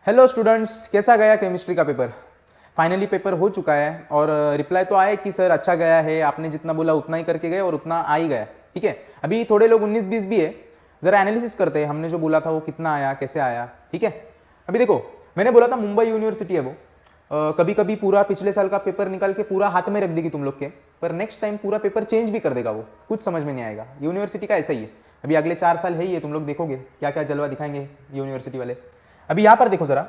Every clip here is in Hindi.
हेलो स्टूडेंट्स, कैसा गया केमिस्ट्री का पेपर। फाइनली पेपर हो चुका है और रिप्लाई तो आया कि सर अच्छा गया है, आपने जितना बोला उतना ही करके गए और उतना आ ही गया। ठीक है, अभी थोड़े लोग 19-20 भी है, ज़रा एनालिसिस करते हैं हमने जो बोला था वो कितना आया, कैसे आया। ठीक है, अभी देखो मैंने बोला था मुंबई यूनिवर्सिटी है वो, कभी कभी पूरा पिछले साल का पेपर निकाल के पूरा हाथ में रख देगी तुम लोग के, पर नेक्स्ट टाइम पूरा पेपर चेंज भी कर देगा वो, कुछ समझ में नहीं आएगा। यूनिवर्सिटी का ऐसा ही है, अभी अगले 4 साल है ही है, तुम लोग देखोगे क्या क्या जलवा दिखाएंगे यूनिवर्सिटी वाले। अभी यहाँ पर देखो जरा,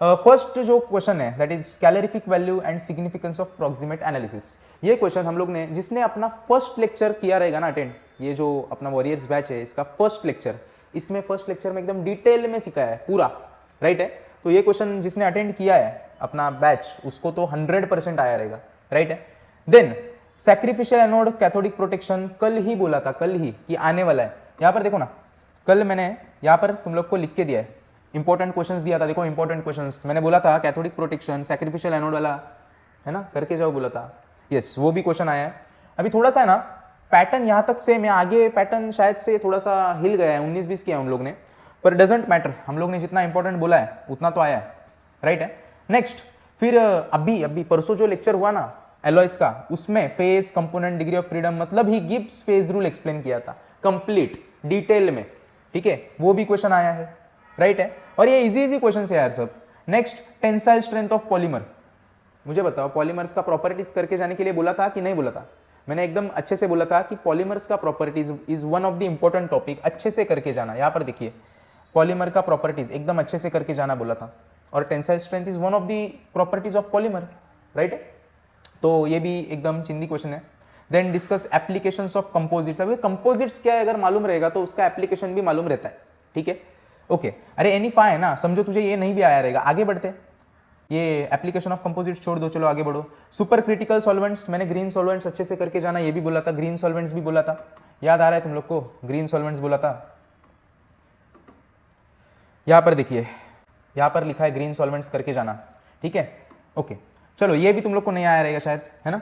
फर्स्ट जो क्वेश्चन है that is calorific value and significance of proximate analysis. ये क्वेश्चन हम लोग ने, जिसने अपना फर्स्ट लेक्चर किया रहेगा ना अटेंड, ये जो अपना वॉरियर्स बैच है इसका फर्स्ट लेक्चर, इसमें फर्स्ट लेक्चर में एकदम डिटेल में सिखाया है पूरा, राइट है। तो ये क्वेश्चन जिसने अटेंड किया है अपना बैच उसको तो 100% आया रहेगा, राइट है। Then sacrificial anode cathodic protection, कल ही बोला था, कल ही कि आने वाला है। यहाँ पर देखो ना, कल मैंने यहाँ पर तुम लोग को लिख के दिया है, इंपॉर्टेंट क्वेश्चंस दिया था। देखो इंपॉर्टेंट क्वेश्चंस मैंने बोला था, कैथोडिक प्रोटेक्शन सैक्रिफिशियल एनोड वाला है ना, करके जाओ बोला था। यस, वो भी क्वेश्चन आया है। अभी थोड़ा सा है ना पैटर्न, यहाँ तक से मैं आगे पैटर्न शायद से थोड़ा सा हिल गया है, 19-20 किया उन लोग ने, पर डजेंट मैटर, हम लोग ने जितना इंपॉर्टेंट बोला है उतना तो आया है, राइट है। नेक्स्ट फिर अभी परसों जो लेक्चर हुआ ना एलॉयस का, उसमें phase component degree of freedom मतलब ही गिब्स फेज रूल एक्सप्लेन किया था कंप्लीट डिटेल में, ठीक है, वो भी क्वेश्चन आया है, राइट है। और ये इजी क्वेश्चन है यार सब। Next tensile strength of polymer, मुझे बताओ पॉलीमर्स का प्रॉपर्टीज करके जाने के लिए बोला था कि नहीं बोला था। मैंने एकदम अच्छे से बोला था कि पॉलीमर्स का properties is one of the important topic, अच्छे से करके जाना। यहाँ पर देखिए पॉलीमर का प्रॉपर्टीज एकदम अच्छे से करके जाना बोला था, और tensile strength is one of the properties of polymer, right है। तो ये भी एकदम चिंदी क्वेश्चन है। Then discuss applications of composites. अभी कंपोजिट्स क्या है अगर मालूम रहेगा तो उसका एप्लीकेशन भी मालूम रहता है, ठीक है, ओके। अरे एनीफा है ना, समझो तुझे ये नहीं भी आया रहेगा, आगे बढ़ते, ये एप्लीकेशन ऑफ कंपोजिट्स छोड़ दो, चलो आगे बढ़ो। सुपर क्रिटिकल सॉल्वेंट्स, मैंने ग्रीन सॉल्वेंट्स अच्छे से करके जाना ये भी बोला था, ग्रीन सॉल्वेंट्स भी बोला था, याद आ रहा है तुम लोग को, ग्रीन सॉल्वेंट्स बोला था। यहां पर देखिए, यहां पर लिखा है ग्रीन सॉल्वेंट्स करके जाना, ठीक है, ओके। चलो ये भी तुम लोग को नहीं आया रहेगा शायद, है ना।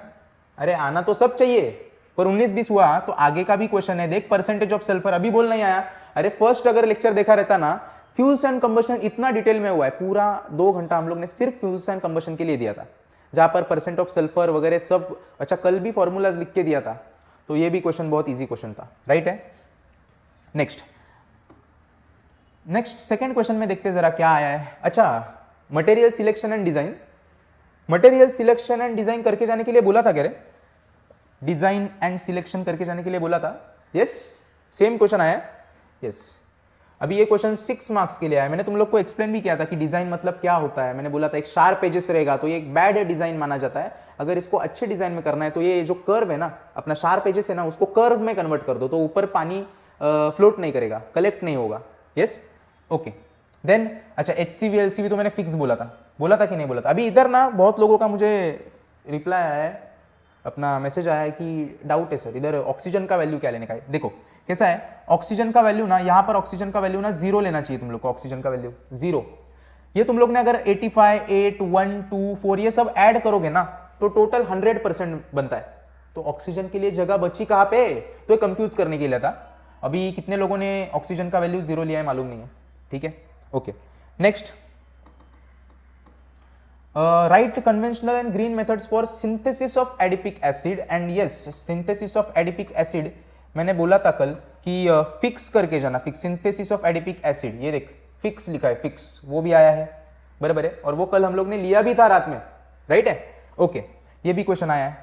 अरे आना तो सब चाहिए, पर 19-20 हुआ तो आगे का भी क्वेश्चन है। देख परसेंटेज ऑफ सल्फर, अभी बोल नहीं आया। अरे फर्स्ट अगर लेक्चर देखा रहता ना, फ्यूजन एंड कंबशन इतना डिटेल में हुआ है, पूरा 2 घंटा हम लोग ने सिर्फ फ्यूजन एंड कंबशन के लिए दिया था, जहां पर परसेंट ऑफ सल्फर वगैरह सब, अच्छा कल भी फॉर्मूलाज लिख के दिया था। तो ये भी क्वेश्चन बहुत ईजी क्वेश्चन था, राइट है। नेक्स्ट सेकंड क्वेश्चन में देखते जरा क्या आया है। अच्छा, material selection and design, material selection and design करके जाने के लिए बोला था क्या रे, डिजाइन एंड सिलेक्शन करके जाने के लिए बोला था। यस, सेम क्वेश्चन आया, यस। अभी ये क्वेश्चन 6 मार्क्स के लिए आया। मैंने तुम लोग को एक्सप्लेन भी किया था कि डिजाइन मतलब क्या होता है। मैंने बोला था एक शार्प एजेस रहेगा तो ये एक बैड डिजाइन माना जाता है, अगर इसको अच्छे डिजाइन में करना है तो ये जो कर्व है ना, अपना शार्प एजेस है ना, उसको कर्व में कन्वर्ट कर दो, तो ऊपर पानी फ्लोट नहीं करेगा, कलेक्ट नहीं होगा। Yes, okay. देन अच्छा HCV LCV तो मैंने फिक्स बोला था कि नहीं बोला था। अभी इधर ना बहुत लोगों का मुझे रिप्लाई आया है, अपना मैसेज आया है कि डाउट है सर, इधर ऑक्सीजन का वैल्यू क्या लेने का है। देखो कैसा है, ऑक्सीजन का वैल्यू ना, यहाँ पर ऑक्सीजन का वैल्यू ना 0 लेना चाहिए तुम लोग को, ऑक्सीजन का वैल्यू 0। ये तुम लोग ने अगर 85, 8, 1, 2, 4 ये सब ऐड करोगे ना तो टोटल 100% बनता है। तो ऑक्सीजन के लिए जगह बची कहाँ पे, तो ये कंफ्यूज करने के लिए था। अभी कितने लोगों ने ऑक्सीजन का वैल्यू 0 लिया है मालूम नहीं है, ठीक है, okay. Next, right conventional and green methods for synthesis of adipic acid. And yes, synthesis of adipic acid मैंने बोला था कल कि फिक्स करके जाना, fix synthesis of adipic acid, ये देख फिक्स लिखा है, फिक्स, वो भी आया है, बराबर है, और वो कल हम लोग ने लिया भी था रात में, राइट है, ओके। ये भी क्वेश्चन आया है।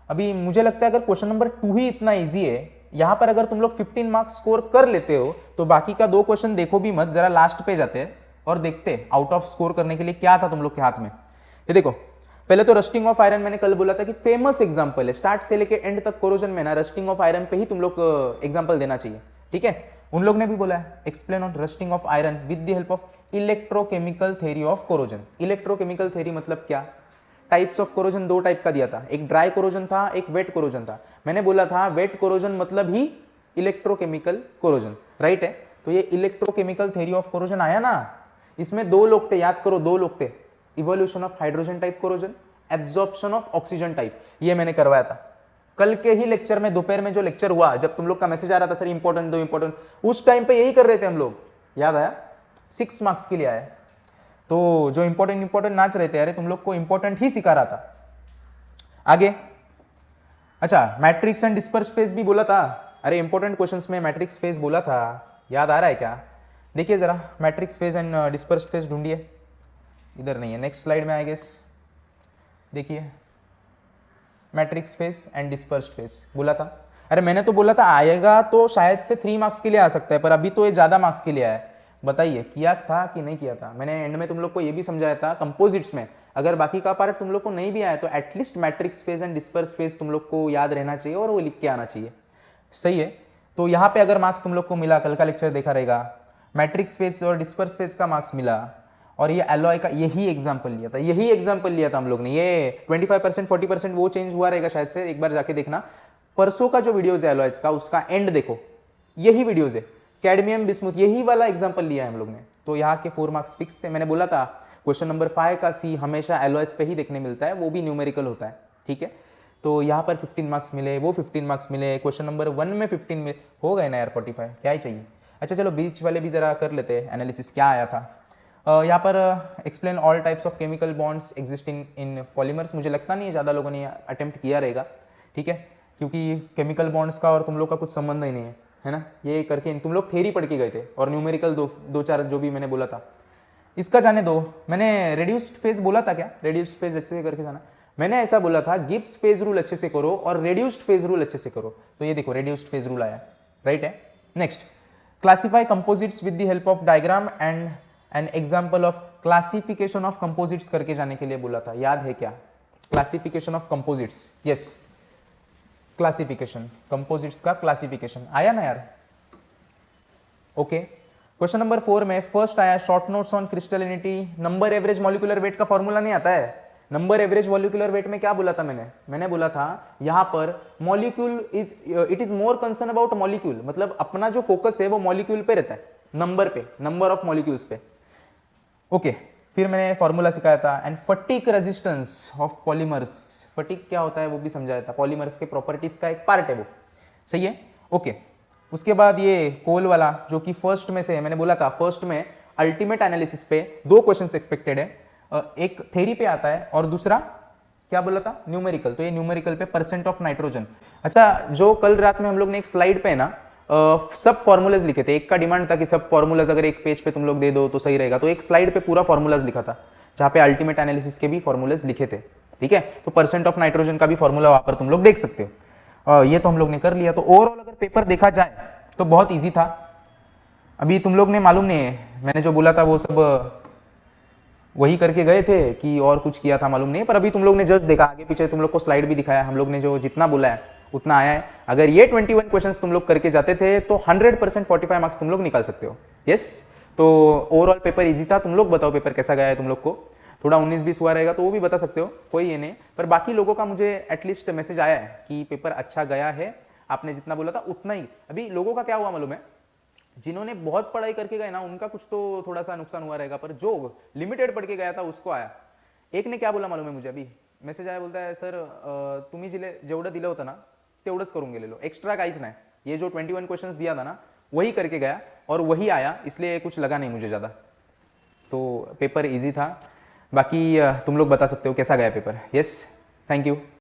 अभी मुझे लगता है अगर क्वेश्चन नंबर 2 ही इतना ईजी है, यहां पर अगर तुम लोग 15 मार्क्स स्कोर कर लेते हो तो बाकी का 2 क्वेश्चन देखो भी मत, जरा लास्ट पे जाते हैं और देखते आउट ऑफ स्कोर करने के लिए क्या था तुम लोग के हाथ में। ये देखो, पहले तो रस्टिंग ऑफ आयरन मैंने कल बोला था कि फेमस एग्जांपल है, स्टार्ट से लेके एंड तक कोरोजन में ना रस्टिंग ऑफ आयरन पे ही तुम लोग एग्जांपल देना चाहिए, ठीक है। उन लोग ने भी बोला है explain on rusting of iron with the help of electrochemical theory of corrosion. Electrochemical theory मतलब क्या, टाइप्स ऑफ कोरोजन 2 टाइप का दिया था, एक ड्राई कोरोजन था, एक वेट कोरोजन था। मैंने बोला था वेट कोरोजन मतलब ही इलेक्ट्रोकेमिकल कोरोजन, राइट है। तो ये इलेक्ट्रोकेमिकल थ्योरी ऑफ कोरोजन आया ना, इसमें 2 लोग थे, याद करो 2 लोग थे, evolution of hydrogen type corrosion, absorption of oxygen type, ये मैंने करवाया था कल के ही लेक्चर में। दोपहर में जो लेक्चर हुआ, जब तुम लोग का मैसेज आ रहा था सर इंपॉर्टेंट, उस टाइम पे यही कर रहे थे हम लोग, याद आया, 6 मार्क्स के लिए आया। तो जो इंपॉर्टेंट नाच रहे थे, अरे तुम लोग को इंपॉर्टेंट ही सिखा रहा था। आगे, अच्छा मैट्रिक्स एंड डिस्पर्स स्पेस भी बोला था। अरे इंपॉर्टेंट क्वेश्चंस में मैट्रिक्स स्पेस बोला था, याद आ रहा है क्या? देखिए जरा matrix space and disperse space ढूंढिए, इधर नहीं है, नेक्स्ट स्लाइड में आई गेस। देखिए matrix space and disperse space बोला था। अरे मैंने तो बोला था आएगा तो शायद से 3 मार्क्स के लिए आ सकता है, पर अभी तो ये ज्यादा मार्क्स के लिए आया है। बताइए किया था कि नहीं किया था? मैंने एंड में तुम लोग को ये भी समझाया था कंपोजिट्स में अगर बाकी का पार्ट तुम लोग को नहीं भी आया तो at least matrix space and disperse space तुम लोग को याद रहना चाहिए और वो लिख के आना चाहिए। सही है, तो यहाँ पे अगर मार्क्स तुम लोग को मिला, कल का लेक्चर देखा रहेगा, मैट्रिक्स स्पेस और डिस्पर्स स्पेस का मार्क्स मिला, और ये एलॉय का यही एग्जांपल लिया था हम लोग ने। ये 25% 40% वो चेंज हुआ रहेगा शायद से, एक बार जाके देखना। परसों का जो वीडियोज है एलॉयज का, उसका एंड देखो, यही वीडियोज है, कैडमियम बिस्मुथ, यही वाला एग्जांपल लिया है हम लोग ने। तो यहाँ के 4 मार्क्स फिक्स थे। मैंने बोला था क्वेश्चन नंबर 5 का सी हमेशा एलॉयज पे ही देखने मिलता है, वो भी न्यूमेरिकल होता है, ठीक है। तो यहाँ पर 15 मार्क्स मिले, वो 15 मार्क्स मिले, क्वेश्चन नंबर 1 में 15 मिले, हो गए ना यार 45, क्या ही चाहिए। अच्छा चलो बीच वाले भी जरा कर लेते हैं एनालिसिस, क्या आया था। यहाँ पर explain all types of chemical bonds existing in polymers. मुझे लगता नहीं है ज़्यादा लोगों ने अटेम्प्ट किया रहेगा, ठीक है, क्योंकि केमिकल बॉन्ड्स का और तुम लोग का कुछ संबंध ही नहीं है ना। ये करके तुम लोग थ्योरी पढ़ के गए थे और न्यूमेरिकल दो चार जो भी मैंने बोला था, इसका जाने दो। मैंने रेड्यूस्ड फेज बोला था क्या? रेड्यूस्ड फेज अच्छे से करके जाना। मैंने ऐसा बोला था गिब्स फेज रूल अच्छे से करो और रेड्यूस्ड फेज रूल अच्छे से करो। तो ये देखो रेड्यूस्ड फेज रूल आया, राइट है। Next, classify composites with the help of diagram and an example of classification of composites करके जाने के लिए बोला था, याद है क्या? Classification of composites, yes, classification composites का क्लासिफिकेशन आया ना यार। ओके, क्वेश्चन नंबर 4 में फर्स्ट आया short notes on crystallinity. Number average molecular weight का फॉर्मूला नहीं आता है। नंबर एवरेज मॉलिक्यूलर वेट में क्या बोला था मैंने बोला था यहां पर molecule it is more concern about molecule, मतलब अपना जो फोकस है वो मॉलिक्यूल पे रहता है, नंबर पे, नंबर ऑफ मॉलिक्यूल्स पे। ओके, फिर मैंने फॉर्मूला सिखाया था and fatigue resistance of polymers. Fatigue क्या होता है वो भी समझाया था, पॉलीमर्स के प्रॉपर्टीज का एक पार्ट है वो, सही है। ओके, उसके बाद ये कोल वाला जो कि फर्स्ट में से है, मैंने बोला था फर्स्ट में अल्टीमेट एनालिसिस पे 2 क्वेश्चंस एक्सपेक्टेड है, एक थ्योरी पे आता है और दूसरा क्या बोला था, न्यूमेरिकल। तो ये न्यूमेरिकल पे परसेंट ऑफ नाइट्रोजन। अच्छा, जो कल रात में हम लोग ने एक स्लाइड पे ना सब फॉर्मूलाज लिखे थे, एक का डिमांड था कि सब फॉर्मूलाज अगर एक पेज पे तुम लोग दे दो तो सही रहेगा, तो एक स्लाइड पे पूरा फॉर्मूलाज लिखा था जहां पे अल्टीमेट एनालिसिस के भी फॉर्मूलाज लिखे थे, ठीक है। तो परसेंट ऑफ नाइट्रोजन का भी फॉर्मूला वहां पर तुम लोग देख सकते हो। ये तो हम लोग ने कर लिया। तो ओवरऑल अगर पेपर देखा जाए तो बहुत ईजी था। अभी तुम लोग ने मालूम नहीं है, मैंने जो बोला था वो सब वही करके गए थे कि और कुछ किया था मालूम नहीं, पर अभी तुम लोग ने जस्ट देखा, आगे पीछे तुम लोग को स्लाइड भी दिखाया, हम लोग ने जो जितना बोला है उतना आया है। अगर ये 21 क्वेश्चंस तुम लोग करके जाते थे तो 100% 45 मार्क्स तुम लोग निकाल सकते हो। यस, तो ओवरऑल पेपर इजी था। तुम लोग बताओ पेपर कैसा गया है तुम लोग को। थोड़ा 19-20 हुआ रहेगा तो वो भी बता सकते हो, कोई ये नहीं, पर बाकी लोगों का मुझे एटलीस्ट मैसेज आया है कि पेपर अच्छा गया है, आपने जितना बोला था उतना ही। अभी लोगों का क्या हुआ मालूम है, जिन्होंने बहुत पढ़ाई करके गए ना उनका कुछ तो थोड़ा सा नुकसान हुआ रहेगा, पर जो लिमिटेड पढ़ के गया था उसको आया। एक ने क्या बोला मालूम है मुझे, अभी मेसेज आया, बोलता है सर तुम्ही जेवढं दिलं होतं ना तेवढंच करून गेलेलो, एक्स्ट्रा काहीच नाही, ये जो 21 क्वेश्चंस दिया था ना वही करके गया और वही आया, इसलिए कुछ लगा नहीं मुझे ज़्यादा। तो पेपर इजी था। बाकी तुम लोग बता सकते हो कैसा गया पेपर। Yes, thank you.